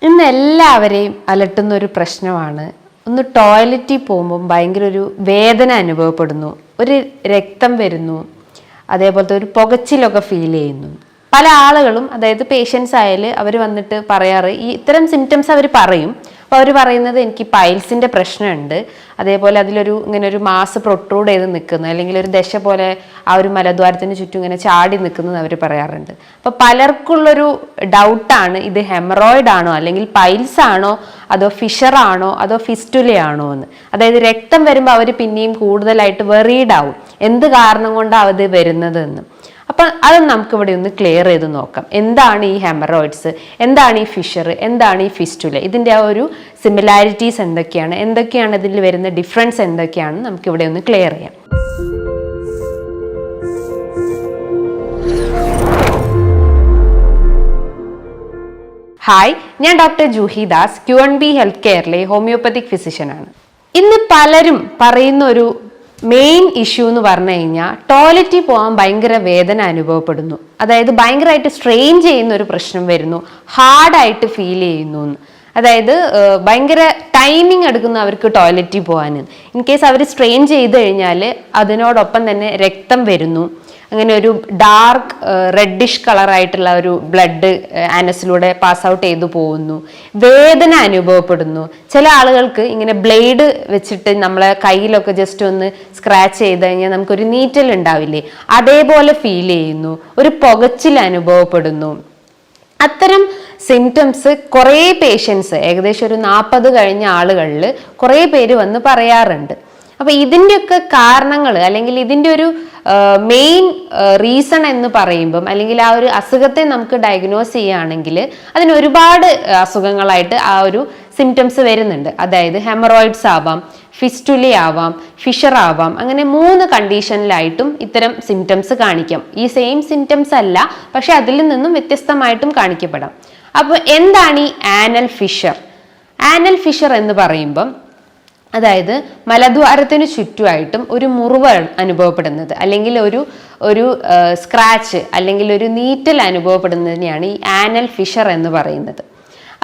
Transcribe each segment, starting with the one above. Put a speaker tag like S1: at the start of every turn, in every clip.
S1: ഇന്ന് എല്ലാവരെയും അലട്ടുന്ന ഒരു പ്രശ്നമാണ്. ഒന്ന് ടോയ്ലറ്റിൽ പോകുമ്പോൾ ഭയങ്കര ഒരു വേദന അനുഭവപ്പെടുന്നു, ഒരു രക്തം വരുന്നു, അതേപോലത്തെ ഒരു പുകച്ചിലൊക്കെ ഫീൽ ചെയ്യുന്നു. പല ആളുകളും, അതായത് പേഷ്യൻസ് ആയാലും അവർ വന്നിട്ട് പറയാറ് ഇത്തരം സിംറ്റംസ് അവർ പറയും. അപ്പോൾ അവർ പറയുന്നത് എനിക്ക് പൈൽസിൻ്റെ പ്രശ്നമുണ്ട്, അതേപോലെ അതിലൊരു ഇങ്ങനെ ഒരു മാസ് പ്രൊട്രൂഡ് ചെയ്ത് നിൽക്കുന്നു, അല്ലെങ്കിൽ ഒരു ദശ പോലെ ആ ഒരു മലദ്വാരത്തിന് ചുറ്റും ഇങ്ങനെ ചാടി നിൽക്കുന്നത് അവർ പറയാറുണ്ട്. അപ്പോൾ പലർക്കുള്ളൊരു ഡൗട്ടാണ്, ഇത് ഹെമറോയിഡ് ആണോ, അല്ലെങ്കിൽ പൈൽസ് ആണോ, അതോ ഫിഷറാണോ, അതോ ഫിസ്റ്റുലയാണോ എന്ന്. അതായത് രക്തം വരുമ്പോൾ അവർ പിന്നെയും കൂടുതലായിട്ട് വെറീഡ് ആവും, എന്ത് കാരണം കൊണ്ടാണ് അത് വരുന്നത് എന്ന്. അപ്പം അത് നമുക്കിവിടെ ഒന്ന് ക്ലിയർ ചെയ്ത് നോക്കാം. എന്താണ് ഈ ഹെമറോയിഡ്സ്, എന്താണ് ഈ ഫിഷർ, എന്താണ് ഈ ഫിസ്റ്റുല, ഇതിൻ്റെ ആ ഒരു സിമിലാരിറ്റീസ് എന്തൊക്കെയാണ് ഇതിൽ വരുന്ന ഡിഫറൻസ് എന്തൊക്കെയാണ് നമുക്കിവിടെ ഒന്ന് ക്ലിയർ ചെയ്യാം. ഹായ്, ഞാൻ doctor Juhi Das, QNB health കെയറിലെ ഹോമിയോപ്പത്തിക് ഫിസിഷ്യനാണ്. ഇന്ന് പലരും പറയുന്ന ഒരു മെയിൻ ഇഷ്യൂ എന്ന് പറഞ്ഞു കഴിഞ്ഞാൽ ടോയ്ലറ്റിൽ പോകാൻ ഭയങ്കര വേദന അനുഭവപ്പെടുന്നു, അതായത് ഭയങ്കരമായിട്ട് സ്ട്രെയിൻ ചെയ്യുന്ന ഒരു പ്രശ്നം വരുന്നു, ഹാർഡായിട്ട് ഫീൽ ചെയ്യുന്നു. അതായത് ഭയങ്കര ടൈമിങ് എടുക്കുന്നു അവർക്ക് ടോയ്ലറ്റിൽ പോകാൻ. ഇൻ കേസ് അവർ സ്ട്രെയിൻ ചെയ്ത് കഴിഞ്ഞാൽ അതിനോടൊപ്പം തന്നെ രക്തം വരുന്നു, അങ്ങനെ ഒരു ഡാർക്ക് റെഡിഷ് കളറായിട്ടുള്ള ഒരു ബ്ലഡ് ആനസിലൂടെ പാസ് ഔട്ട് ചെയ്തു പോകുന്നു, വേദന അനുഭവപ്പെടുന്നു. ചില ആളുകൾക്ക് ഇങ്ങനെ ബ്ലേഡ് വെച്ചിട്ട് നമ്മളെ കയ്യിലൊക്കെ ജസ്റ്റ് ഒന്ന് സ്ക്രാച്ച് ചെയ്ത് കഴിഞ്ഞാൽ നമുക്കൊരു നീറ്റൽ ഉണ്ടാവില്ലേ, അതേപോലെ ഫീൽ ചെയ്യുന്നു, ഒരു പുകച്ചിൽ അനുഭവപ്പെടുന്നു. അത്തരം സിംറ്റംസ് കുറേ പേഷ്യൻസ്, ഏകദേശം ഒരു 40 കഴിഞ്ഞ ആളുകളിൽ കുറേ പേര് വന്ന് പറയാറുണ്ട്. അപ്പൊ ഇതിൻ്റെയൊക്കെ കാരണങ്ങൾ, അല്ലെങ്കിൽ ഇതിൻ്റെ ഒരു മെയിൻ റീസൺ എന്ന് പറയുമ്പം, അല്ലെങ്കിൽ ആ ഒരു അസുഖത്തെ നമുക്ക് ഡയഗ്നോസ് ചെയ്യുകയാണെങ്കിൽ അതിന് ഒരുപാട് അസുഖങ്ങളായിട്ട് ആ ഒരു സിംറ്റംസ് വരുന്നുണ്ട്. അതായത് ഹെമറോയിഡ്സ് ആവാം, ഫിസ്റ്റുല ആവാം, ഫിഷർ ആവാം, അങ്ങനെ 3 കണ്ടീഷനിലായിട്ടും ഇത്തരം സിംറ്റംസ് കാണിക്കാം. ഈ സെയിം സിംറ്റംസ് അല്ല, പക്ഷെ അതിൽ നിന്നും വ്യത്യസ്തമായിട്ടും കാണിക്കപ്പെടാം. അപ്പോൾ എന്താണ് ഈ ആനൽ ഫിഷർ? ആനൽ ഫിഷർ എന്ന് പറയുമ്പം അതായത് മലദ്വാരത്തിന് ചുറ്റുമായിട്ടും ഒരു മുറിവ് അനുഭവപ്പെടുന്നത്, അല്ലെങ്കിൽ ഒരു സ്ക്രാച്ച്, അല്ലെങ്കിൽ ഒരു നീറ്റൽ അനുഭവപ്പെടുന്നതിനെയാണ് ഈ ആനൽ ഫിഷർ എന്ന് പറയുന്നത്.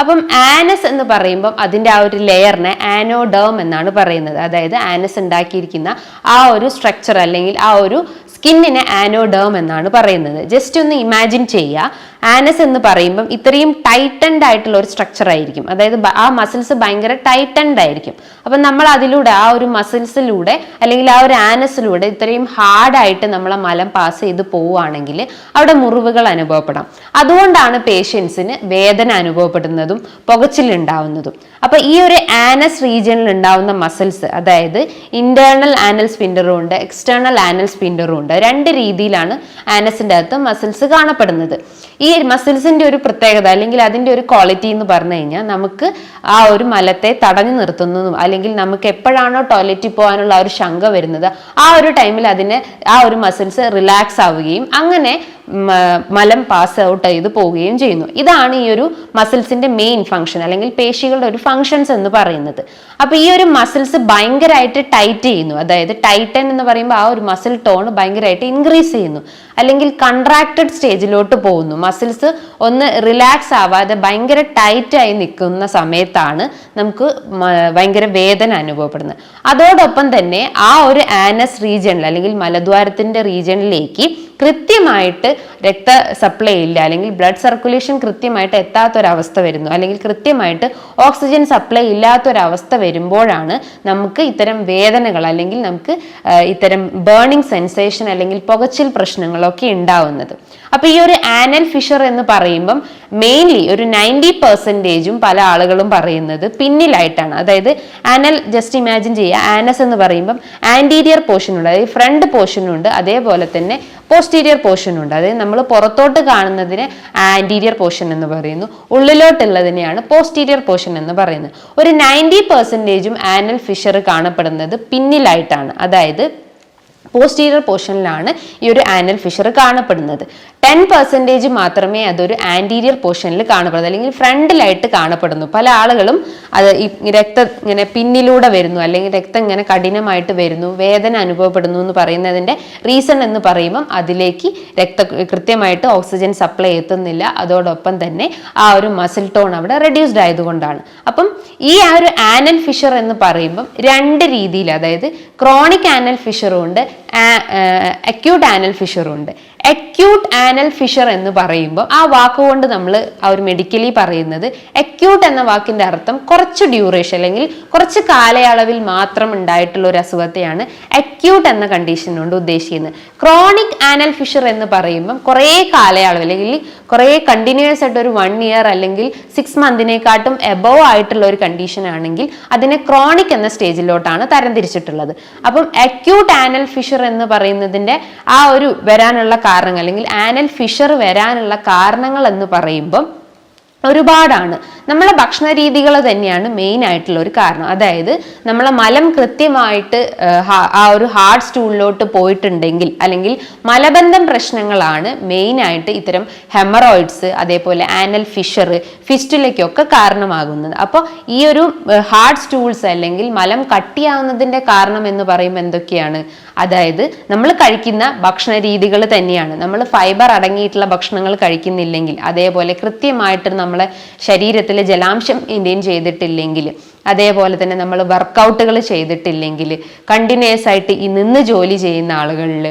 S1: അപ്പം ആനസ് എന്ന് പറയുമ്പം അതിൻ്റെ ആ ഒരു ലെയറിനെ ആനോഡേം എന്നാണ് പറയുന്നത്. അതായത് ആനസ് ഉണ്ടാക്കിയിരിക്കുന്ന ആ ഒരു സ്ട്രക്ചർ, അല്ലെങ്കിൽ ആ ഒരു സ്കിന്നിനെ ആനോഡേം എന്നാണ് പറയുന്നത്. ജസ്റ്റ് ഒന്ന് ഇമാജിൻ ചെയ്യുക, ആനസ് എന്ന് പറയുമ്പം ഇത്രയും ടൈറ്റൻഡ് ആയിട്ടുള്ള ഒരു സ്ട്രക്ചർ ആയിരിക്കും. അതായത് ആ മസിൽസ് ഭയങ്കര ടൈറ്റൻഡ് ആയിരിക്കും. അപ്പം നമ്മൾ അതിലൂടെ, ആ ഒരു മസിൽസിലൂടെ അല്ലെങ്കിൽ ആ ഒരു ആനസിലൂടെ ഇത്രയും ഹാർഡായിട്ട് നമ്മളെ മലം പാസ് ചെയ്ത് പോവുകയാണെങ്കിൽ അവിടെ മുറിവുകൾ അനുഭവപ്പെടാം. അതുകൊണ്ടാണ് പേഷ്യൻസിന് വേദന അനുഭവപ്പെടുന്നതും പുകച്ചിലുണ്ടാവുന്നതും. അപ്പൊ ഈ ഒരു ആനസ് റീജിയനിൽ ഉണ്ടാവുന്ന മസിൽസ്, അതായത് ഇന്റേണൽ ആനൽ സ്പിൻഡറും ഉണ്ട്, എക്സ്റ്റേണൽ ആനൽ സ്പിൻഡറും ഉണ്ട്. 2 രീതിയിലാണ് ആനസിന്റെ അകത്ത് മസിൽസ് കാണപ്പെടുന്നത്. ഈ മസിൽസിന്റെ ഒരു പ്രത്യേകത, അല്ലെങ്കിൽ അതിന്റെ ഒരു ക്വാളിറ്റി എന്ന് പറഞ്ഞു കഴിഞ്ഞാൽ, നമുക്ക് ആ ഒരു മലത്തെ തടഞ്ഞു നിർത്തുന്നതും, അല്ലെങ്കിൽ നമുക്ക് എപ്പോഴാണോ ടോയ്ലറ്റിൽ പോകാനുള്ള ആ ഒരു ശങ്ക വരുന്നത്, ആ ഒരു ടൈമിൽ ആ ഒരു മസിൽസ് റിലാക്സ് ആവുകയും അങ്ങനെ മലം പാസ് ഔട്ട് ചെയ്ത് പോവുകയും ചെയ്യുന്നു. ഇതാണ് ഈ ഒരു മസിൽസിന്റെ മെയിൻ ഫംഗ്ഷൻ, അല്ലെങ്കിൽ പേശികളുടെ ഒരു ഫങ്ഷൻസ് എന്ന് പറയുന്നത്. അപ്പൊ ഈ ഒരു മസിൽസ് ഭയങ്കരമായിട്ട് ടൈറ്റ് ചെയ്യുന്നു, അതായത് ടൈറ്റൻ എന്ന് പറയുമ്പോൾ ആ ഒരു മസിൽ ടോൺ ഭയങ്കരമായിട്ട് ഇൻക്രീസ് ചെയ്യുന്നു, അല്ലെങ്കിൽ കൺട്രാക്റ്റഡ് സ്റ്റേജിലോട്ട് പോകുന്നു. മസിൽസ് ഒന്ന് റിലാക്സ് ആവാതെ ഭയങ്കര ടൈറ്റ് ആയി നിൽക്കുന്ന സമയത്താണ് നമുക്ക് ഭയങ്കര വേദന അനുഭവപ്പെടുന്നത്. അതോടൊപ്പം തന്നെ ആ ഒരു ആനസ് റീജിയനിൽ, അല്ലെങ്കിൽ മലദ്വാരത്തിന്റെ റീജിയനിലേക്ക് കൃത്യമായിട്ട് രക്ത സപ്ലൈ ഇല്ല, അല്ലെങ്കിൽ ബ്ലഡ് സർക്കുലേഷൻ കൃത്യമായിട്ട് എത്താത്തൊരവസ്ഥ വരുന്നു, അല്ലെങ്കിൽ കൃത്യമായിട്ട് ഓക്സിജൻ സപ്ലൈ ഇല്ലാത്തൊരവസ്ഥ വരുമ്പോഴാണ് നമുക്ക് ഇത്തരം വേദനകൾ, അല്ലെങ്കിൽ നമുക്ക് ഇത്തരം ബേണിംഗ് സെൻസേഷൻ, അല്ലെങ്കിൽ പുകച്ചിൽ പ്രശ്നങ്ങളൊക്കെ ഉണ്ടാവുന്നത്. അപ്പൊ ഈ ഒരു ആനൽ ഫിഷർ എന്ന് പറയുമ്പം മെയിൻലി ഒരു 90% പല ആളുകളും പറയുന്നത് പിന്നിലായിട്ടാണ്. അതായത് ആനൽ, ജസ്റ്റ് ഇമാജിൻ ചെയ്യുക, ആനസ് എന്ന് പറയുമ്പം ആന്റീരിയർ പോർഷൻ ഉണ്ട്, അതായത് ഫ്രണ്ട് പോർഷനും ഉണ്ട്, അതേപോലെ തന്നെ പോസ്റ്റീരിയർ പോർഷൻ ഉണ്ട്. അതായത് നമ്മൾ പുറത്തോട്ട് കാണുന്നതിനെ ആന്റീരിയർ പോർഷൻ എന്ന് പറയുന്നു, ഉള്ളിലോട്ടുള്ളതിനെയാണ് പോസ്റ്റീരിയർ പോർഷൻ എന്ന് പറയുന്നത്. ഒരു 90% ആനൽ ഫിഷർ കാണപ്പെടുന്നത് പിന്നിലായിട്ടാണ്, അതായത് പോസ്റ്റീരിയർ പോർഷനിലാണ് ഈ ഒരു ആനൽ ഫിഷർ കാണപ്പെടുന്നത്. 10% മാത്രമേ അതൊരു ആന്റീരിയർ പോർഷനിൽ കാണപ്പെടുന്നു, അല്ലെങ്കിൽ ഫ്രണ്ടിലായിട്ട് കാണപ്പെടുന്നു. പല ആളുകളും അത് ഈ രക്തം ഇങ്ങനെ പിന്നിലൂടെ വരുന്നു, അല്ലെങ്കിൽ രക്തം ഇങ്ങനെ കഠിനമായിട്ട് വരുന്നു, വേദന അനുഭവപ്പെടുന്നു എന്ന് പറയുന്നതിന്റെ റീസൺ എന്ന് പറയുമ്പം അതിലേക്ക് കൃത്യമായിട്ട് ഓക്സിജൻ സപ്ലൈ എത്തുന്നില്ല, അതോടൊപ്പം തന്നെ ആ ഒരു മസിൽ ടോൺ അവിടെ റെഡ്യൂസ്ഡ് ആയതുകൊണ്ടാണ്. അപ്പം ഈ ആ ഒരു ആനൽ ഫിഷർ എന്ന് പറയുമ്പം രണ്ട് രീതിയിൽ, അതായത് ക്രോണിക് ആനൽ ഫിഷറും ഉണ്ട്, അക്യൂട്ട് ആനൽ ഫിഷറും ഉണ്ട്. അക്യൂട്ട് ആനൽ ഫിഷർ എന്ന് പറയുമ്പോൾ ആ വാക്കുകൊണ്ട് നമ്മൾ ആ ഒരു മെഡിക്കലി പറയുന്നത്, അക്യൂട്ട് എന്ന വാക്കിന്റെ അർത്ഥം കുറച്ച് ഡ്യൂറേഷൻ അല്ലെങ്കിൽ കുറച്ച് കാലയളവിൽ മാത്രം ഉണ്ടായിട്ടുള്ള ഒരു അസുഖത്തെയാണ് അക്യൂട്ട് എന്ന കണ്ടീഷൻ കൊണ്ട് ഉദ്ദേശിക്കുന്നത്. ക്രോണിക് ആനൽ ഫിഷർ എന്ന് പറയുമ്പം കുറേ കാലയളവ് അല്ലെങ്കിൽ കുറേ കണ്ടിന്യൂസ് ആയിട്ട് ഒരു 1 year അല്ലെങ്കിൽ 6 months എബോവ് ആയിട്ടുള്ള ഒരു കണ്ടീഷൻ ആണെങ്കിൽ അതിനെ ക്രോണിക് എന്ന സ്റ്റേജിലോട്ടാണ് തരംതിരിച്ചിട്ടുള്ളത്. അപ്പം അക്യൂട്ട് ആനൽ ഫിഷർ എന്ന് പറയുന്നതിന്റെ ആ ഒരു വരാനുള്ള കാരണങ്ങൾ അല്ലെങ്കിൽ ആനൽ ഫിഷർ വരാനുള്ള കാരണങ്ങൾ എന്ന് പറയുമ്പോൾ ഒരുപാടാണ്. നമ്മളെ ഭക്ഷണ രീതികൾ തന്നെയാണ് മെയിൻ ആയിട്ടുള്ള ഒരു കാരണം. അതായത് നമ്മളെ മലം കൃത്യമായിട്ട് ആ ഒരു ഹാർഡ് സ്റ്റൂളിലോട്ട് പോയിട്ടുണ്ടെങ്കിൽ, അല്ലെങ്കിൽ മലബന്ധം പ്രശ്നങ്ങളാണ് മെയിൻ ആയിട്ട് ഇത്തരം ഹെമറോയിഡ്സ്, അതേപോലെ ആനൽ ഫിഷർ, ഫിസ്റ്റുലയ്ക്കൊക്കെ കാരണമാകുന്നത്. അപ്പോൾ ഈ ഒരു ഹാർഡ് സ്റ്റൂൾസ് അല്ലെങ്കിൽ മലം കട്ടിയാവുന്നതിന്റെ കാരണം എന്ന് പറയുമ്പോൾ എന്തൊക്കെയാണ്? അതായത് നമ്മൾ കഴിക്കുന്ന ഭക്ഷണ രീതികൾ തന്നെയാണ്. നമ്മൾ ഫൈബർ അടങ്ങിയിട്ടുള്ള ഭക്ഷണങ്ങൾ കഴിക്കുന്നില്ലെങ്കിൽ, അതേപോലെ കൃത്യമായിട്ട് നമ്മളെ ശരീരത്തിൽ ജലാംശം മെയിൻറ്റെയിൻ ചെയ്തിട്ടില്ലെങ്കിൽ, അതേപോലെ തന്നെ നമ്മൾ വർക്കൗട്ടുകൾ ചെയ്തിട്ടില്ലെങ്കിൽ, കണ്ടിന്യൂസ് ആയിട്ട് ഈ നിന്ന് ജോലി ചെയ്യുന്ന ആളുകളിൽ,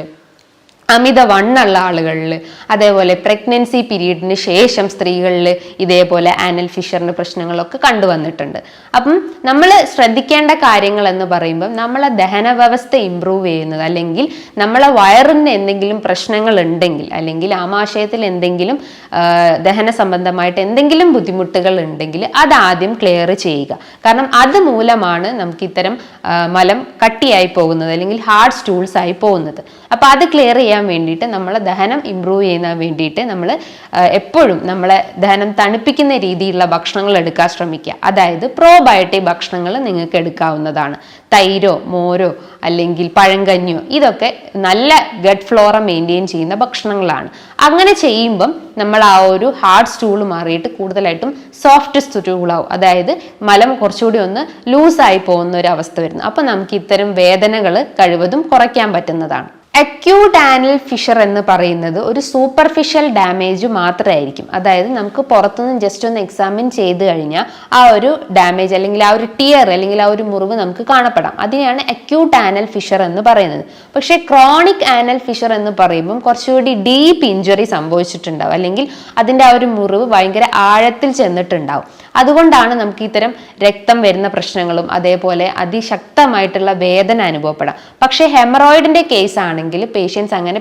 S1: അമിത വണ്ണുള്ള ആളുകളിൽ, അതേപോലെ പ്രഗ്നൻസി പീരീഡിന് ശേഷം സ്ത്രീകളിൽ ഇതേപോലെ ആനൽ ഫിഷറിന്റെ പ്രശ്നങ്ങളൊക്കെ കണ്ടുവന്നിട്ടുണ്ട്. അപ്പം നമ്മൾ ശ്രദ്ധിക്കേണ്ട കാര്യങ്ങൾ എന്ന് പറയുമ്പോൾ നമ്മളെ ദഹന വ്യവസ്ഥ ഇംപ്രൂവ് ചെയ്യുന്നത്, അല്ലെങ്കിൽ നമ്മളെ വയറിന് എന്തെങ്കിലും പ്രശ്നങ്ങൾ ഉണ്ടെങ്കിൽ, അല്ലെങ്കിൽ ആമാശയത്തിൽ എന്തെങ്കിലും ദഹന സംബന്ധമായിട്ട് എന്തെങ്കിലും ബുദ്ധിമുട്ടുകൾ ഉണ്ടെങ്കിൽ അത് ആദ്യം ക്ലിയർ ചെയ്യുക. കാരണം അത് മൂലമാണ് നമുക്ക് ഇത്തരം മലം കട്ടിയായി പോകുന്നത്, അല്ലെങ്കിൽ ഹാർഡ് സ്റ്റൂൾസ് ആയി പോകുന്നത്. അപ്പൊ അത് ക്ലിയർ ചെയ്യാൻ വേണ്ടിയിട്ട് നമ്മളെ ദഹനം ഇംപ്രൂവ് ചെയ്യാൻ വേണ്ടിയിട്ട് നമ്മൾ എപ്പോഴും നമ്മളെ ദഹനം തണുപ്പിക്കുന്ന രീതിയിലുള്ള ഭക്ഷണങ്ങൾ എടുക്കാൻ ശ്രമിക്കുക. അതായത് പ്രോബയോട്ടിക് ഭക്ഷണങ്ങൾ നിങ്ങൾക്ക് എടുക്കാവുന്നതാണ്. തൈരോ മോരോ അല്ലെങ്കിൽ പഴങ്കഞ്ഞോ, ഇതൊക്കെ നല്ല ഗട്ട് ഫ്ലോറ മെയിൻറ്റെയിൻ ചെയ്യുന്ന ഭക്ഷണങ്ങളാണ്. അങ്ങനെ ചെയ്യുമ്പം നമ്മൾ ആ ഒരു ഹാർഡ് സ്റ്റൂൾ മാറിയിട്ട് കൂടുതലായിട്ടും സോഫ്റ്റ് സ്റ്റൂളാവും. അതായത് മലം കുറച്ചുകൂടി ഒന്ന് ലൂസായി പോകുന്ന ഒരു അവസ്ഥ വരുന്നു. അപ്പൊ നമുക്ക് ഇത്തരം വേദനകൾ കഴിവതും കുറയ്ക്കാൻ പറ്റുന്നതാണ്. അക്യൂട്ട് ആനൽ ഫിഷർ എന്ന് പറയുന്നത് ഒരു സൂപ്പർഫിഷ്യൽ ഡാമേജ് മാത്രമായിരിക്കും. അതായത് നമുക്ക് പുറത്തുനിന്ന് ജസ്റ്റ് ഒന്ന് എക്സാമിൻ ചെയ്ത് കഴിഞ്ഞാൽ ആ ഒരു ഡാമേജ് അല്ലെങ്കിൽ ആ ഒരു ടിയർ അല്ലെങ്കിൽ ആ ഒരു മുറിവ് നമുക്ക് കാണപ്പെടാം. അതിനെയാണ് അക്യൂട്ട് ആനൽ ഫിഷർ എന്ന് പറയുന്നത്. പക്ഷേ ക്രോണിക് ആനൽ ഫിഷർ എന്ന് പറയുമ്പം കുറച്ചുകൂടി ഡീപ്പ് ഇഞ്ചുറി സംഭവിച്ചിട്ടുണ്ടാവും, അല്ലെങ്കിൽ അതിൻ്റെ ആ ഒരു മുറിവ് ഭയങ്കര ആഴത്തിൽ ചെന്നിട്ടുണ്ടാവും. അതുകൊണ്ടാണ് നമുക്ക് ഇത്തരം രക്തം വരുന്ന പ്രശ്നങ്ങളും അതേപോലെ അതിശക്തമായിട്ടുള്ള വേദന അനുഭവപ്പെടാം. പക്ഷേ ഹെമറോയിഡിന്റെ കേസ് ആണെങ്കിൽ പേഷ്യൻസ് അങ്ങനെ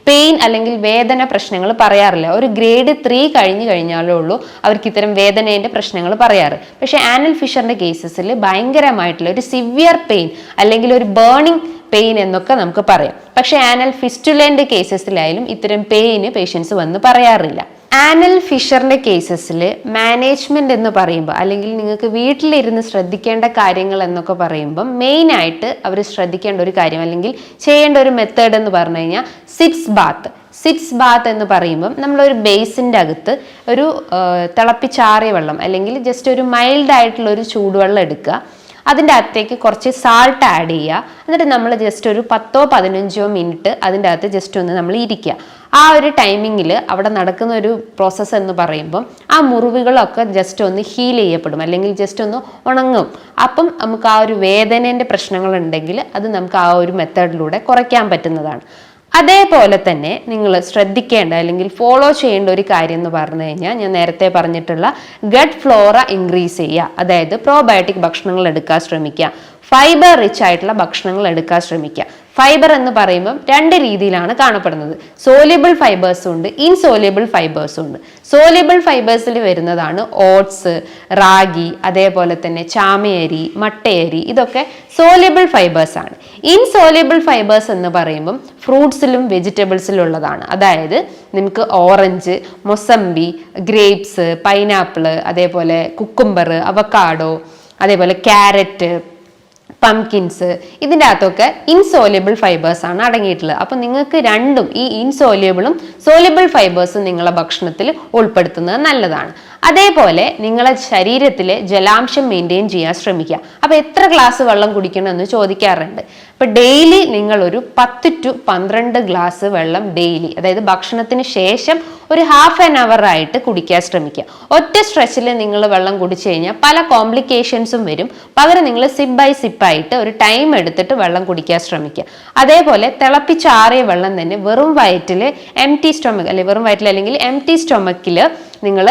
S1: പെയിൻ അല്ലെങ്കിൽ വേദന പ്രശ്നങ്ങൾ പറയാറില്ല. ഒരു ഗ്രേഡ് 3 കഴിഞ്ഞു കഴിഞ്ഞാലേ ഉള്ളൂ അവർക്ക് ഇത്തരം വേദനേന്റെ പ്രശ്നങ്ങൾ പറയാറ്. പക്ഷെ ആനൽ ഫിഷറിന്റെ കേസസിൽ ഭയങ്കരമായിട്ടുള്ള ഒരു സിവിയർ പെയിൻ അല്ലെങ്കിൽ ഒരു ബേണിംഗ് പെയിൻ എന്നൊക്കെ നമുക്ക് പറയാം. പക്ഷെ ആനൽ ഫിസ്റ്റുലേന്റെ കേസസിലായാലും ഇത്തരം പെയിന് പേഷ്യൻസ് വന്ന് പറയാറില്ല. ആനൽ ഫിഷറിന്റെ കേസസിൽ മാനേജ്മെന്റ് എന്ന് പറയുമ്പോൾ, അല്ലെങ്കിൽ നിങ്ങൾക്ക് വീട്ടിലിരുന്ന് ശ്രദ്ധിക്കേണ്ട കാര്യങ്ങൾ എന്നൊക്കെ പറയുമ്പം മെയിൻ ആയിട്ട് അവർ ശ്രദ്ധിക്കേണ്ട ഒരു കാര്യം അല്ലെങ്കിൽ ചെയ്യേണ്ട ഒരു മെത്തേഡ് എന്ന് പറഞ്ഞു കഴിഞ്ഞാൽ സിറ്റ്സ് ബാത്ത് എന്ന് പറയുമ്പം നമ്മളൊരു ബേസിൻ്റെ അകത്ത് ഒരു തിളപ്പിച്ചാറിയ വെള്ളം അല്ലെങ്കിൽ ജസ്റ്റ് ഒരു മൈൽഡ് ആയിട്ടുള്ള ഒരു ചൂടുവെള്ളം എടുക്കുക. അതിൻ്റെ അകത്തേക്ക് കുറച്ച് സാൾട്ട് ആഡ് ചെയ്യുക. എന്നിട്ട് നമ്മൾ ജസ്റ്റ് ഒരു 10-15 മിനിറ്റ് അതിൻ്റെ അകത്ത് ജസ്റ്റ് ഒന്ന് നമ്മൾ ഇരിക്കുക. ആ ഒരു ടൈമിങ്ങിൽ അവിടെ നടക്കുന്ന ഒരു പ്രോസസ്സ് എന്ന് പറയുമ്പം ആ മുറിവുകളൊക്കെ ജസ്റ്റ് ഒന്ന് ഹീൽ ചെയ്യപ്പെടും, അല്ലെങ്കിൽ ജസ്റ്റ് ഒന്ന് ഉണങ്ങും. അപ്പം നമുക്ക് ആ ഒരു വേദനേൻ്റെ പ്രശ്നങ്ങൾ ഉണ്ടെങ്കിൽ അത് നമുക്ക് ആ ഒരു മെത്തേഡിലൂടെ കുറയ്ക്കാൻ പറ്റുന്നതാണ്. അതേപോലെ തന്നെ നിങ്ങൾ ശ്രദ്ധിക്കേണ്ട അല്ലെങ്കിൽ ഫോളോ ചെയ്യേണ്ട ഒരു കാര്യം എന്ന് പറഞ്ഞു കഴിഞ്ഞാൽ, ഞാൻ നേരത്തെ പറഞ്ഞിട്ടുള്ള ഗട്ട് ഫ്ലോറ ഇൻക്രീസ് ചെയ്യുക. അതായത് പ്രോബയോട്ടിക് ഭക്ഷണങ്ങൾ എടുക്കാൻ ശ്രമിക്കുക, ഫൈബർ റിച്ച് ആയിട്ടുള്ള ഭക്ഷണങ്ങൾ എടുക്കാൻ ശ്രമിക്കുക. ഫൈബർ എന്ന് പറയുമ്പം 2 രീതിയിലാണ് കാണപ്പെടുന്നത്. സോല്യുബിൾ ഫൈബേഴ്സും ഉണ്ട്, ഇൻസോല്യുബിൾ ഫൈബേഴ്സും ഉണ്ട്. സോല്യുബിൾ ഫൈബേഴ്സിൽ വരുന്നതാണ് ഓട്സ്, റാഗി, അതേപോലെ തന്നെ ചാമയരി, മട്ടയരി, ഇതൊക്കെ സോല്യുബിൾ ഫൈബേഴ്സ് ആണ്. ഇൻസോല്യുബിൾ ഫൈബേഴ്സ് എന്ന് പറയുമ്പം ഫ്രൂട്ട്സിലും വെജിറ്റബിൾസിലും ഉള്ളതാണ്. അതായത് നമുക്ക് ഓറഞ്ച്, മൊസംബി, ഗ്രേപ്സ്, പൈനാപ്പിള്, അതേപോലെ കുക്കുംബർ, അവക്കാഡോ, അതേപോലെ ക്യാരറ്റ്, പംകിൻസ്, ഇതിൻ്റെ അകത്തൊക്കെ ഇൻസോല്യബിൾ ഫൈബേഴ്സ് ആണ് അടങ്ങിയിട്ടുള്ളത്. അപ്പം നിങ്ങൾക്ക് രണ്ടും, ഈ ഇൻസോല്യബിളും സോല്യബിൾ ഫൈബേഴ്സും നിങ്ങളുടെ ഭക്ഷണത്തിൽ ഉൾപ്പെടുത്തുന്നത് നല്ലതാണ്. അതേപോലെ നിങ്ങളെ ശരീരത്തിലെ ജലാംശം മെയിൻറ്റെയിൻ ചെയ്യാൻ ശ്രമിക്കുക. അപ്പോൾ എത്ര ഗ്ലാസ് വെള്ളം കുടിക്കണം എന്ന് ചോദിക്കാറുണ്ട്. ഇപ്പം ഡെയിലി നിങ്ങളൊരു 10 to 12 ഗ്ലാസ് വെള്ളം ഡെയിലി, അതായത് ഭക്ഷണത്തിന് ശേഷം ഒരു ഹാഫ് ആൻ അവർ ആയിട്ട് കുടിക്കാൻ ശ്രമിക്കുക. ഒറ്റ സ്ട്രെച്ചിൽ നിങ്ങൾ വെള്ളം കുടിച്ചു കഴിഞ്ഞാൽ പല കോംപ്ലിക്കേഷൻസും വരും. പകരം നിങ്ങൾ സിപ്പ് ബൈ സിപ്പായിട്ട് ഒരു ടൈം എടുത്തിട്ട് വെള്ളം കുടിക്കാൻ ശ്രമിക്കുക. അതേപോലെ തിളപ്പിച്ചാറിയ വെള്ളം തന്നെ വെറും വയറ്റിൽ എംപ്റ്റി സ്റ്റൊമക്ക്, അല്ലെങ്കിൽ വെറും വയറ്റിൽ അല്ലെങ്കിൽ എംപ്റ്റി സ്റ്റൊമക്കിൽ നിങ്ങൾ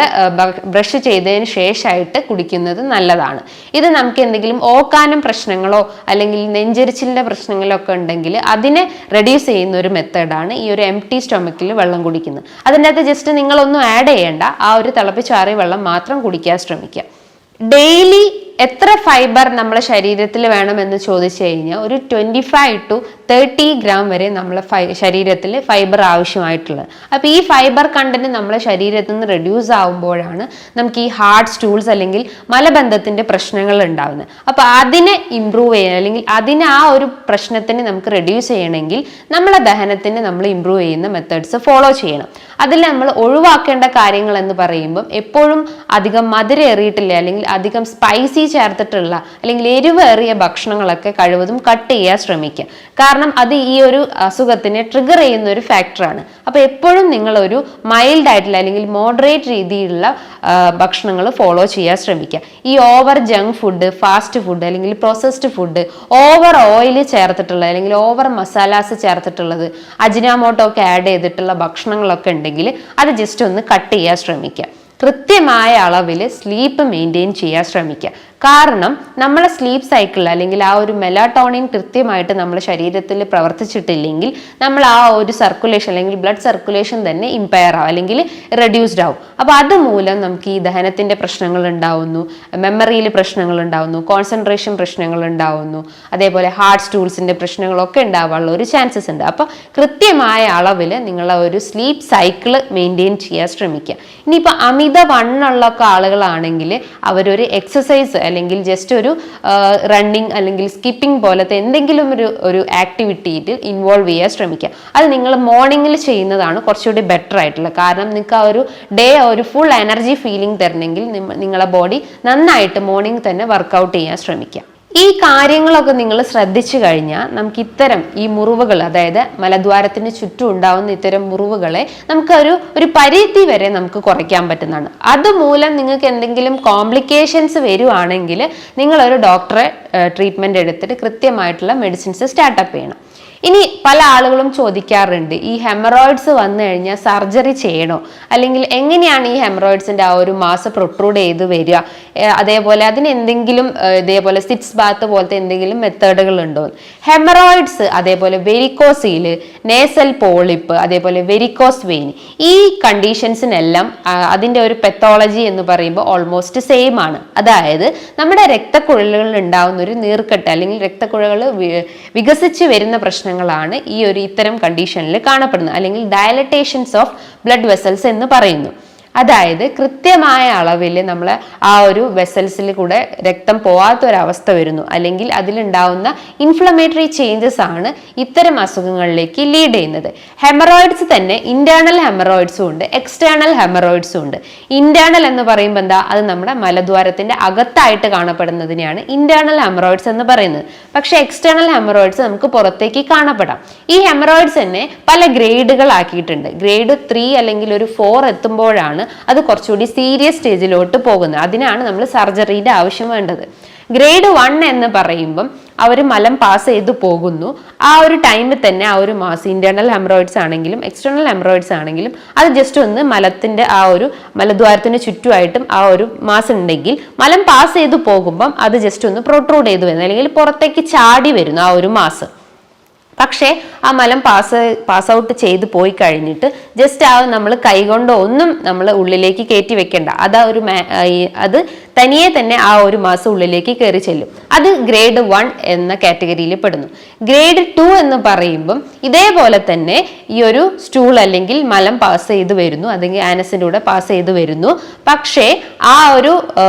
S1: ബ്രഷ് ചെയ്തതിന് ശേഷമായിട്ട് കുടിക്കുന്നത് നല്ലതാണ്. ഇത് നമുക്ക് എന്തെങ്കിലും ഓക്കാനം പ്രശ്നങ്ങളോ അല്ലെങ്കിൽ നെഞ്ചരിച്ചിലിൻ്റെ പ്രശ്നങ്ങളോ ഒക്കെ ഉണ്ടെങ്കിൽ അതിനെ റെഡ്യൂസ് ചെയ്യുന്ന ഒരു മെത്തേഡാണ് ഈ ഒരു എംപ്റ്റി സ്റ്റൊമക്കിൽ വെള്ളം കുടിക്കുന്നത്. അതിൻ്റെ അകത്ത് ജസ്റ്റ് നിങ്ങളൊന്നും ആഡ് ചെയ്യേണ്ട, ആ ഒരു തിളപ്പിച്ചാറിയ വെള്ളം മാത്രം കുടിക്കാൻ ശ്രമിക്കുക. ഡെയിലി എത്ര ഫൈബർ നമ്മുടെ ശരീരത്തിൽ വേണമെന്ന് ചോദിച്ചു കഴിഞ്ഞാൽ ഒരു 25 to 30 ഗ്രാം വരെ നമ്മളെ ശരീരത്തിൽ ഫൈബർ ആവശ്യമായിട്ടുള്ളത്. അപ്പോൾ ഈ ഫൈബർ കണ്ടന്റ് നമ്മളെ ശരീരത്തിൽ നിന്ന് റെഡ്യൂസ് ആകുമ്പോഴാണ് നമുക്ക് ഈ ഹാർട്ട് സ്റ്റൂൾസ് അല്ലെങ്കിൽ മലബന്ധത്തിൻ്റെ പ്രശ്നങ്ങൾ ഉണ്ടാകുന്നത്. അപ്പോൾ അതിനെ ഇമ്പ്രൂവ് ചെയ്യാൻ, അല്ലെങ്കിൽ അതിനെ ആ ഒരു പ്രശ്നത്തിന് നമുക്ക് റെഡ്യൂസ് ചെയ്യണമെങ്കിൽ നമ്മളെ ദഹനത്തിന് നമ്മൾ ഇമ്പ്രൂവ് ചെയ്യുന്ന മെത്തേഡ്സ് ഫോളോ ചെയ്യണം. അതിൽ നമ്മൾ ഒഴിവാക്കേണ്ട കാര്യങ്ങൾ എന്ന് പറയുമ്പം എപ്പോഴും അധികം മധുരം ഏറിയിട്ടില്ല അല്ലെങ്കിൽ അധികം സ്പൈസി ചേർത്തിട്ടുള്ള അല്ലെങ്കിൽ എരിവേറിയ ഭക്ഷണങ്ങളൊക്കെ കഴിവതും കട്ട് ചെയ്യാൻ ശ്രമിക്കുക. കാരണം അത് ഈ ഒരു അസുഖത്തിനെ ട്രിഗർ ചെയ്യുന്ന ഒരു ഫാക്ടറാണ്. അപ്പോൾ എപ്പോഴും നിങ്ങളൊരു മൈൽഡ് ആയിട്ടുള്ള അല്ലെങ്കിൽ മോഡറേറ്റ് രീതിയിലുള്ള ഭക്ഷണങ്ങൾ ഫോളോ ചെയ്യാൻ ശ്രമിക്കുക. ഈ over junk food, fast food അല്ലെങ്കിൽ പ്രോസസ്ഡ് ഫുഡ്, ഓവർ ഓയിൽ ചേർത്തിട്ടുള്ള അല്ലെങ്കിൽ ഓവർ മസാലാസ് ചേർത്തിട്ടുള്ളത്, അജിനാമോട്ടോ ഒക്കെ ആഡ് ചെയ്തിട്ടുള്ള ഭക്ഷണങ്ങളൊക്കെ ഉണ്ടെങ്കിൽ അത് ജസ്റ്റ് ഒന്ന് കട്ട് ചെയ്യാൻ ശ്രമിക്കുക. കൃത്യമായ അളവിൽ സ്ലീപ്പ് മെയിൻറ്റെയിൻ ചെയ്യാൻ ശ്രമിക്കുക. കാരണം നമ്മളെ സ്ലീപ്പ് സൈക്കിൾ അല്ലെങ്കിൽ ആ ഒരു മെലാട്ടോണിൻ കൃത്യമായിട്ട് നമ്മുടെ ശരീരത്തിൽ പ്രവർത്തിച്ചിട്ടില്ലെങ്കിൽ നമ്മൾ ആ ഒരു സർക്കുലേഷൻ അല്ലെങ്കിൽ ബ്ലഡ് സർക്കുലേഷൻ തന്നെ ഇമ്പയർ ആവും അല്ലെങ്കിൽ റെഡ്യൂസ്ഡ് ആവും. അപ്പോൾ അതുമൂലം നമുക്ക് ഈ ദഹനത്തിൻ്റെ പ്രശ്നങ്ങൾ ഉണ്ടാവുന്നു, മെമ്മറിയിൽ പ്രശ്നങ്ങൾ ഉണ്ടാവുന്നു, കോൺസെൻട്രേഷൻ പ്രശ്നങ്ങൾ ഉണ്ടാവുന്നു, അതേപോലെ ഹാർട്ട് സ്റ്റൂൾസിൻ്റെ പ്രശ്നങ്ങളൊക്കെ ഉണ്ടാവാനുള്ള ഒരു ചാൻസസ് ഉണ്ട്. അപ്പോൾ കൃത്യമായ അളവിൽ നിങ്ങളെ ഒരു സ്ലീപ്പ് സൈക്കിൾ മെയിൻറ്റെയിൻ ചെയ്യാൻ ശ്രമിക്കുക. ഇനിയിപ്പോൾ അമിത വണ്ണുള്ള ആളുകളാണെങ്കിൽ അവരൊരു എക്സസൈസ് അല്ലെങ്കിൽ ജസ്റ്റ് ഒരു റണ്ണിങ് അല്ലെങ്കിൽ സ്കിപ്പിംഗ് പോലത്തെ എന്തെങ്കിലും ഒരു ആക്ടിവിറ്റിയിൽ ഇൻവോൾവ് ചെയ്യാൻ ശ്രമിക്കുക. അത് നിങ്ങൾ മോർണിംഗിൽ ചെയ്യുന്നതാണ് കുറച്ചുകൂടി ബെറ്റർ ആയിട്ടുള്ളത്. കാരണം നിങ്ങൾക്ക് ആ ഒരു ഡേ ഒരു ഫുൾ എനർജി ഫീലിംഗ് തരണമെങ്കിൽ നിങ്ങളെ ബോഡി നന്നായിട്ട് മോർണിംഗ് തന്നെ വർക്കൗട്ട് ചെയ്യാൻ ശ്രമിക്കുക. ഈ കാര്യങ്ങളൊക്കെ നിങ്ങൾ ശ്രദ്ധിച്ചു കഴിഞ്ഞാൽ നമുക്ക് ഇത്തരം ഈ മുറിവുകൾ, അതായത് മലദ്വാരത്തിന് ചുറ്റും ഉണ്ടാവുന്ന ഇത്തരം മുറിവുകളെ നമുക്ക് ഒരു പരിധി വരെ നമുക്ക് കുറയ്ക്കാൻ പറ്റുന്നതാണ്. അതുമൂലം നിങ്ങൾക്ക് എന്തെങ്കിലും കോംപ്ലിക്കേഷൻസ് വരുവാണെങ്കിൽ നിങ്ങളൊരു ഡോക്ടറെ ട്രീറ്റ്മെൻറ്റ് എടുത്തിട്ട് കൃത്യമായിട്ടുള്ള മെഡിസിൻസ് സ്റ്റാർട്ടപ്പ് ചെയ്യണം. ഇനി പല ആളുകളും ചോദിക്കാറുണ്ട്, ഈ ഹെമറോയിഡ്സ് വന്നു കഴിഞ്ഞാൽ സർജറി ചെയ്യണോ, അല്ലെങ്കിൽ എങ്ങനെയാണ് ഈ ഹെമറോയിഡ്സിൻ്റെ ആ ഒരു മാസം പ്രൊട്രൂഡ് ചെയ്ത് വരിക, അതേപോലെ അതിന് എന്തെങ്കിലും ഇതേപോലെ സിറ്റ്സ് ബാത്ത് പോലത്തെ എന്തെങ്കിലും മെത്തേഡുകൾ ഉണ്ടോ? ഹെമറോയിഡ്സ്, അതേപോലെ വെരിക്കോസീല്, നേസൽ പോളിപ്പ്, അതേപോലെ വെരിക്കോസ് വെയിൻ, ഈ കണ്ടീഷൻസിനെല്ലാം അതിൻ്റെ ഒരു പെത്തോളജി എന്ന് പറയുമ്പോൾ ഓൾമോസ്റ്റ് സെയിം ആണ്. അതായത് നമ്മുടെ രക്തക്കുഴലുകളിൽ ഉണ്ടാകുന്ന ഒരു നീർക്കെട്ട് അല്ലെങ്കിൽ രക്തക്കുഴലുകൾ വികസിച്ച് വരുന്ന പ്രശ്നങ്ങളാണ് ഈ ഒരു ഇത്തരം കണ്ടീഷനിൽ കാണപ്പെടുന്നത്, അല്ലെങ്കിൽ ഡയലറ്റേഷൻസ് ഓഫ് ബ്ലഡ് വെസൽസ് എന്ന് പറയുന്നു. അതായത് കൃത്യമായ അളവിൽ നമ്മൾ ആ ഒരു വെസൽസിൽ കൂടെ രക്തം പോവാത്തൊരവസ്ഥ വരുന്നു, അല്ലെങ്കിൽ അതിലുണ്ടാവുന്ന ഇൻഫ്ലമേറ്ററി ചേഞ്ചസ് ആണ് ഇത്തരം അസുഖങ്ങളിലേക്ക് ലീഡ് ചെയ്യുന്നത്. ഹെമറോയിഡ്സ് തന്നെ ഇന്റേണൽ ഹെമറോയിഡ്സും ഉണ്ട്, എക്സ്റ്റേണൽ ഹെമറോയിഡ്സും ഉണ്ട്. ഇന്റേണൽ എന്ന് പറയുമ്പോൾ എന്താ, അത് നമ്മുടെ മലദ്വാരത്തിന്റെ അകത്തായിട്ട് കാണപ്പെടുന്നതിനെയാണ് ഇന്റേണൽ ഹെമറോയിഡ്സ് എന്ന് പറയുന്നത്. പക്ഷെ എക്സ്റ്റേണൽ ഹെമറോയിഡ്സ് നമുക്ക് പുറത്തേക്ക് കാണപ്പെടാം. ഈ ഹെമറോയിഡ്സ് തന്നെ പല ഗ്രേഡുകളാക്കിയിട്ടുണ്ട്. ഗ്രേഡ് 3 അല്ലെങ്കിൽ ഒരു 4 എത്തുമ്പോഴാണ് അത് കുറച്ചുകൂടി സീരിയസ് സ്റ്റേജിലോട്ട് പോകുന്നത്. അതിനാണ് നമ്മൾ സർജറിയുടെ ആവശ്യം വേണ്ടത്. ഗ്രേഡ് 1 എന്ന് പറയുമ്പം അവർ മലം പാസ് ചെയ്ത് പോകുന്നു. ആ ഒരു ടൈമിൽ തന്നെ ആ ഒരു മാസ് ഇന്റേണൽ ഹെമറോയിഡ്സ് ആണെങ്കിലും എക്സ്റ്റേണൽ ഹെമറോയിഡ്സ് ആണെങ്കിലും അത് ജസ്റ്റ് ഒന്ന് മലത്തിന്റെ ആ ഒരു മലദ്വാരത്തിന് ചുറ്റുമായിട്ടും ആ ഒരു മാസ് ഉണ്ടെങ്കിൽ മലം പാസ് ചെയ്ത് പോകുമ്പം അത് ജസ്റ്റ് ഒന്ന് പ്രൊട്രൂഡ് ചെയ്ത് വരുന്നു, അല്ലെങ്കിൽ പുറത്തേക്ക് ചാടി വരുന്നു ആ ഒരു മാസ്. പക്ഷേ ആ മലം പാസ് ഔട്ട് ചെയ്ത് പോയി കഴിഞ്ഞിട്ട് ജസ്റ്റ് ആ നമ്മൾ കൈകൊണ്ടോ ഒന്നും നമ്മൾ ഉള്ളിലേക്ക് കയറ്റി വെക്കേണ്ട. അത് തനിയെ തന്നെ ആ ഒരു മാസം ഉള്ളിലേക്ക് കയറി ചെല്ലും. അത് ഗ്രേഡ് 1 എന്ന കാറ്റഗറിയിൽ പെടുന്നു. ഗ്രേഡ് 2 എന്ന് പറയുമ്പം ഇതേപോലെ തന്നെ ഈ ഒരു സ്റ്റൂൾ അല്ലെങ്കിൽ മലം പാസ് ചെയ്ത് വരുന്നു, അല്ലെങ്കിൽ ആനസിന്റെ കൂടെ പാസ് ചെയ്ത് വരുന്നു. പക്ഷേ ആ ഒരു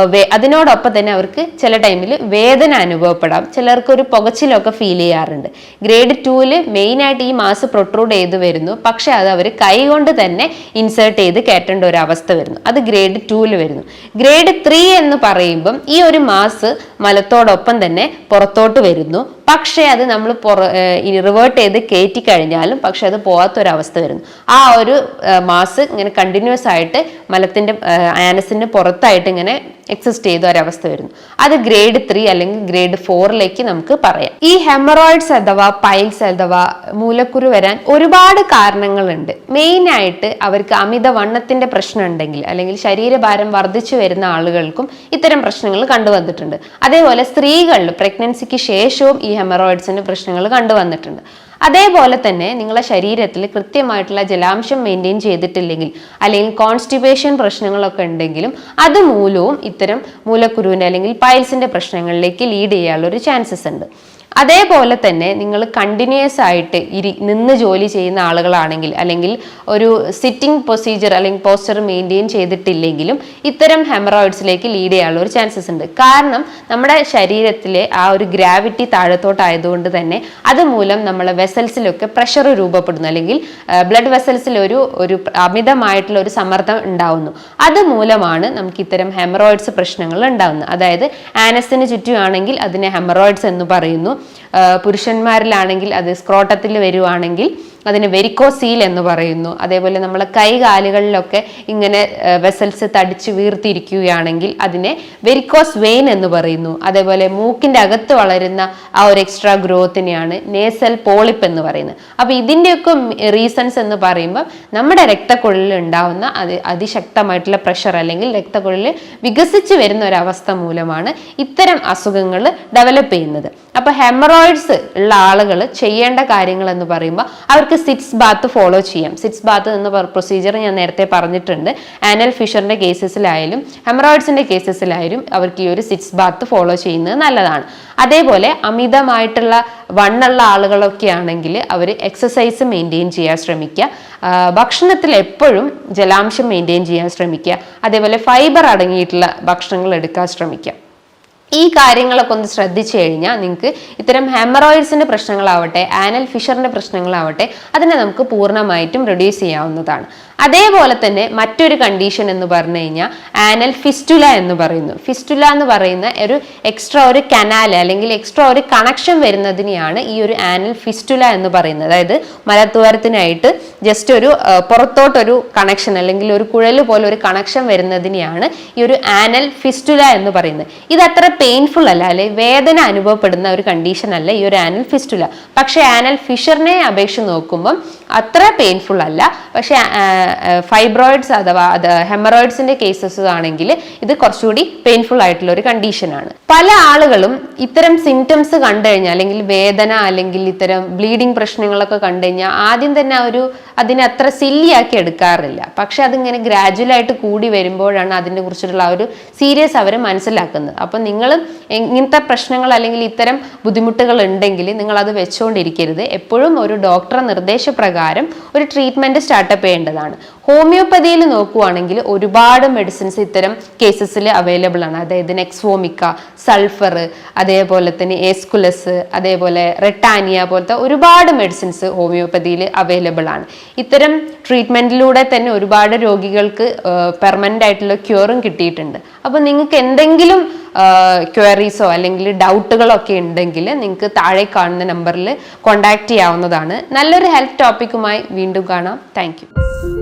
S1: അതിനോടൊപ്പം തന്നെ അവർക്ക് ചില ടൈമിൽ വേദന അനുഭവപ്പെടാം, ചിലർക്ക് ഒരു പുകച്ചിലൊക്കെ ഫീൽ ചെയ്യാറുണ്ട്. ഗ്രേഡ് 2 മെയിൻ ആയിട്ട് ഈ മാസ് പ്രൊട്രൂഡ് ചെയ്ത് വരുന്നു, പക്ഷെ അത് അവർ കൈ കൊണ്ട് തന്നെ ഇൻസേർട്ട് ചെയ്ത് കയറ്റേണ്ട ഒരു അവസ്ഥ വരുന്നു. അത് ഗ്രേഡ് 2 വരുന്നു. ഗ്രേഡ് 3 എന്ന് പറയുമ്പം ഈ ഒരു മാസ് മലത്തോടൊപ്പം തന്നെ പുറത്തോട്ട് വരുന്നു, പക്ഷെ അത് നമ്മൾ റിവേർട്ട് ചെയ്ത് കയറ്റി കഴിഞ്ഞാലും പക്ഷെ അത് പോകാത്തൊരവസ്ഥ വരുന്നു. ആ ഒരു മാസ് ഇങ്ങനെ കണ്ടിന്യൂസ് ആയിട്ട് മലത്തിന്റെ ആനസിന്റെ പുറത്തായിട്ട് ഇങ്ങനെ എക്സിസ്റ്റ് ചെയ്ത ഒരവസ്ഥ വരുന്നു. അത് ഗ്രേഡ് 3 അല്ലെങ്കിൽ ഗ്രേഡ് 4 നമുക്ക് പറയാം. ഈ ഹെമറോയിഡ്സ് അഥവാ പൈൽസ് അഥവാ മൂലക്കുരു വരാൻ ഒരുപാട് കാരണങ്ങളുണ്ട്. മെയിൻ ആയിട്ട് അവർക്ക് അമിതവണ്ണത്തിന്റെ പ്രശ്നം ഉണ്ടെങ്കിൽ അല്ലെങ്കിൽ ശരീരഭാരം വർദ്ധിച്ചു വരുന്ന ആളുകൾക്കും ഇത്തരം പ്രശ്നങ്ങൾ കണ്ടുവന്നിട്ടുണ്ട്. അതേപോലെ സ്ത്രീകളിൽ പ്രഗ്നൻസിക്ക് ശേഷവും ഈ ഹെമറോയിഡ്സിന്റെ പ്രശ്നങ്ങൾ കണ്ടുവന്നിട്ടുണ്ട്. അതേപോലെ തന്നെ നിങ്ങളുടെ ശരീരത്തിൽ കൃത്യമായിട്ടുള്ള ജലാംശം മെയിൻറ്റെയിൻ ചെയ്തിട്ടില്ലെങ്കിൽ അല്ലെങ്കിൽ കോൺസ്റ്റിപ്പേഷൻ പ്രശ്നങ്ങളൊക്കെ ഉണ്ടെങ്കിലും അതുമൂലവും ഇത്തരം മൂലക്കുരുവിൻ്റെ അല്ലെങ്കിൽ പൈൽസിന്റെ പ്രശ്നങ്ങളിലേക്ക് ലീഡ് ചെയ്യാനുള്ള ഒരു ചാൻസസ് ഉണ്ട്. അതേപോലെ തന്നെ നിങ്ങൾ കണ്ടിന്യൂസ് ആയിട്ട് നിന്ന് ജോലി ചെയ്യുന്ന ആളുകളാണെങ്കിൽ അല്ലെങ്കിൽ ഒരു സിറ്റിംഗ് പ്രൊസീജിയർ അല്ലെങ്കിൽ പോസ്ചർ മെയിൻറ്റെയിൻ ചെയ്തിട്ടില്ലെങ്കിലും ഇത്തരം ഹെമറോയിഡ്സിലേക്ക് ലീഡ് ചെയ്യാനുള്ള ഒരു ചാൻസസ് ഉണ്ട്. കാരണം നമ്മുടെ ശരീരത്തിലെ ആ ഒരു ഗ്രാവിറ്റി താഴത്തോട്ടായതുകൊണ്ട് തന്നെ അതുമൂലം നമ്മളെ വെസൽസിലൊക്കെ പ്രഷർ രൂപപ്പെടുന്നു, അല്ലെങ്കിൽ ബ്ലഡ് വെസൽസിൽ ഒരു അമിതമായിട്ടുള്ള ഒരു സമ്മർദ്ദം ഉണ്ടാവുന്നു. അതുമൂലമാണ് നമുക്ക് ഇത്തരം ഹെമറോയിഡ്സ് പ്രശ്നങ്ങൾ ഉണ്ടാവുന്നത്. അതായത് ആനസിന് ചുറ്റുമാണെങ്കിൽ അതിനെ ഹെമറോയിഡ്സ് എന്ന് പറയുന്നു. പുരുഷന്മാരിലാണെങ്കിൽ അത് സ്ക്രോട്ടത്തിൽ വരുവാണെങ്കിൽ അതിന് വെരിക്കോസീൽ എന്ന് പറയുന്നു. അതേപോലെ നമ്മളെ കൈകാലുകളിലൊക്കെ ഇങ്ങനെ വെസൽസ് തടിച്ച് വീർത്തിരിക്കുകയാണെങ്കിൽ അതിനെ വെരിക്കോസ് വെയിൻ എന്ന് പറയുന്നു. അതേപോലെ മൂക്കിന്റെ അകത്ത് വളരുന്ന ആ ഒരു എക്സ്ട്രാ ഗ്രോത്തിനെയാണ് നേസൽ പോളിപ്പ് എന്ന് പറയുന്നത്. അപ്പൊ ഇതിന്റെയൊക്കെ റീസൺസ് എന്ന് പറയുമ്പോൾ നമ്മുടെ രക്തക്കുഴലിൽ ഉണ്ടാവുന്ന അതിശക്തമായിട്ടുള്ള പ്രഷർ അല്ലെങ്കിൽ രക്തക്കുഴലിൽ വികസിച്ച് വരുന്ന ഒരു അവസ്ഥ മൂലമാണ് ഇത്തരം അസുഖങ്ങൾ ഡെവലപ്പ് ചെയ്യുന്നത്. അപ്പൊ ഹെമറോയിഡ്സ് ഉള്ള ആളുകൾ ചെയ്യേണ്ട കാര്യങ്ങൾ എന്ന് പറയുമ്പോൾ അവർക്ക് സിറ്റ്സ് ബാത്ത് ഫോളോ ചെയ്യാം. സിറ്റ്സ് ബാത്ത് എന്ന പ്രൊസീജിയർ ഞാൻ നേരത്തെ പറഞ്ഞിട്ടുണ്ട്. ആനൽ ഫിഷറിന്റെ കേസസിലായാലും ഹെമറോയിഡ്സിന്റെ കേസസിലായാലും അവർക്ക് ഈ ഒരു സിറ്റ്സ് ബാത്ത് ഫോളോ ചെയ്യുന്നത് നല്ലതാണ്. അതേപോലെ അമിതമായിട്ടുള്ള വണ്ണുള്ള ആളുകളൊക്കെ ആണെങ്കിൽ അവർ എക്സസൈസ് മെയിൻറ്റെയിൻ ചെയ്യാൻ ശ്രമിക്കുക. ഭക്ഷണത്തിൽ എപ്പോഴും ജലാംശം മെയിൻറ്റെയിൻ ചെയ്യാൻ ശ്രമിക്കുക. അതേപോലെ ഫൈബർ അടങ്ങിയിട്ടുള്ള ഭക്ഷണങ്ങൾ എടുക്കാൻ ശ്രമിക്കുക. ഈ കാര്യങ്ങളൊക്കെ ഒന്ന് ശ്രദ്ധിച്ചു കഴിഞ്ഞാൽ നിങ്ങൾക്ക് ഇത്തരം ഹെമറോയിഡ്സിന്റെ പ്രശ്നങ്ങളാവട്ടെ ആനൽ ഫിഷറിന്റെ പ്രശ്നങ്ങളാവട്ടെ അതിനെ നമുക്ക് പൂർണ്ണമായിട്ടും റെഡ്യൂസ് ചെയ്യാവുന്നതാണ്. അതേപോലെ തന്നെ മറ്റൊരു കണ്ടീഷൻ എന്ന് പറഞ്ഞു കഴിഞ്ഞാൽ ആനൽ ഫിസ്റ്റുല എന്ന് പറയുന്നു. ഫിസ്റ്റുല എന്ന് പറയുന്ന ഒരു എക്സ്ട്രാ ഒരു കനാൽ അല്ലെങ്കിൽ എക്സ്ട്രാ ഒരു കണക്ഷൻ വരുന്നതിനെയാണ് ഈ ഒരു ആനൽ ഫിസ്റ്റുല എന്ന് പറയുന്നത്. അതായത് മലദ്വാരത്തിനായിട്ട് ജസ്റ്റ് ഒരു പുറത്തോട്ടൊരു കണക്ഷൻ അല്ലെങ്കിൽ ഒരു കുഴൽ പോലെ ഒരു കണക്ഷൻ വരുന്നതിനെയാണ് ഈ ഒരു ആനൽ ഫിസ്റ്റുല എന്ന് പറയുന്നത്. ഇത് അത്ര പെയിൻഫുൾ അല്ല, അല്ലെ വേദന അനുഭവപ്പെടുന്ന ഒരു കണ്ടീഷൻ അല്ല ഈ ഒരു ആനൽ ഫിസ്റ്റുല. പക്ഷെ ആനൽ ഫിഷറിനെ അപേക്ഷിച്ച് നോക്കുമ്പം അത്ര പെയിൻഫുൾ അല്ല. പക്ഷെ ഫൈബ്രോയിഡ്സ് അഥവാ ഹെമറോയിഡ്സിന്റെ കേസസ് ആണെങ്കിൽ ഇത് കുറച്ചുകൂടി പെയിൻഫുൾ ആയിട്ടുള്ള ഒരു കണ്ടീഷനാണ്. പല ആളുകളും ഇത്തരം സിംറ്റംസ് കണ്ടു കഴിഞ്ഞാൽ അല്ലെങ്കിൽ വേദന അല്ലെങ്കിൽ ഇത്തരം ബ്ലീഡിങ് പ്രശ്നങ്ങളൊക്കെ കണ്ടു കഴിഞ്ഞാൽ ആദ്യം തന്നെ അതിനെ അത്ര സില്ലിയാക്കി എടുക്കാറില്ല. പക്ഷെ അതിങ്ങനെ ഗ്രാജുവലായിട്ട് കൂടി വരുമ്പോഴാണ് അതിനെ കുറിച്ചിട്ടുള്ള ഒരു സീരിയസ് അവർ മനസ്സിലാക്കുന്നത്. അപ്പം നിങ്ങൾ ഇങ്ങനത്തെ പ്രശ്നങ്ങൾ അല്ലെങ്കിൽ ഇത്തരം ബുദ്ധിമുട്ടുകൾ ഉണ്ടെങ്കിൽ നിങ്ങൾ അത് വെച്ചുകൊണ്ടിരിക്കരുത്. എപ്പോഴും ഒരു ഡോക്ടറുടെ നിർദ്ദേശപ്രകാരം ഒരു ട്രീറ്റ്മെന്റ് സ്റ്റാർട്ടപ്പ് ചെയ്യേണ്ടതാണ്. ഹോമിയോപ്പതിയിൽ നോക്കുവാണെങ്കിൽ ഒരുപാട് മെഡിസിൻസ് ഇത്തരം കേസസിൽ അവൈലബിൾ ആണ്. അതായത് നെക്സ്വോമിക്ക, സൾഫർ, അതേപോലെ തന്നെ ഏസ്കുലസ്, അതേപോലെ റെട്ടാനിയ പോലത്തെ ഒരുപാട് മെഡിസിൻസ് ഹോമിയോപ്പതിയിൽ അവൈലബിൾ ആണ്. ഇത്തരം ട്രീറ്റ്മെന്റിലൂടെ തന്നെ ഒരുപാട് രോഗികൾക്ക് പെർമനന്റ് ആയിട്ടുള്ള ക്യൂറും കിട്ടിയിട്ടുണ്ട്. അപ്പോൾ നിങ്ങൾക്ക് എന്തെങ്കിലും ക്വയറീസോ അല്ലെങ്കിൽ ഡൗട്ടുകളൊക്കെ ഉണ്ടെങ്കിൽ നിങ്ങൾക്ക് താഴെ കാണുന്ന നമ്പറിൽ കോൺടാക്ട് ചെയ്യാവുന്നതാണ്. നല്ലൊരു ഹെൽത്ത് ടോപ്പിക്കുമായി വീണ്ടും കാണാം. Thank you.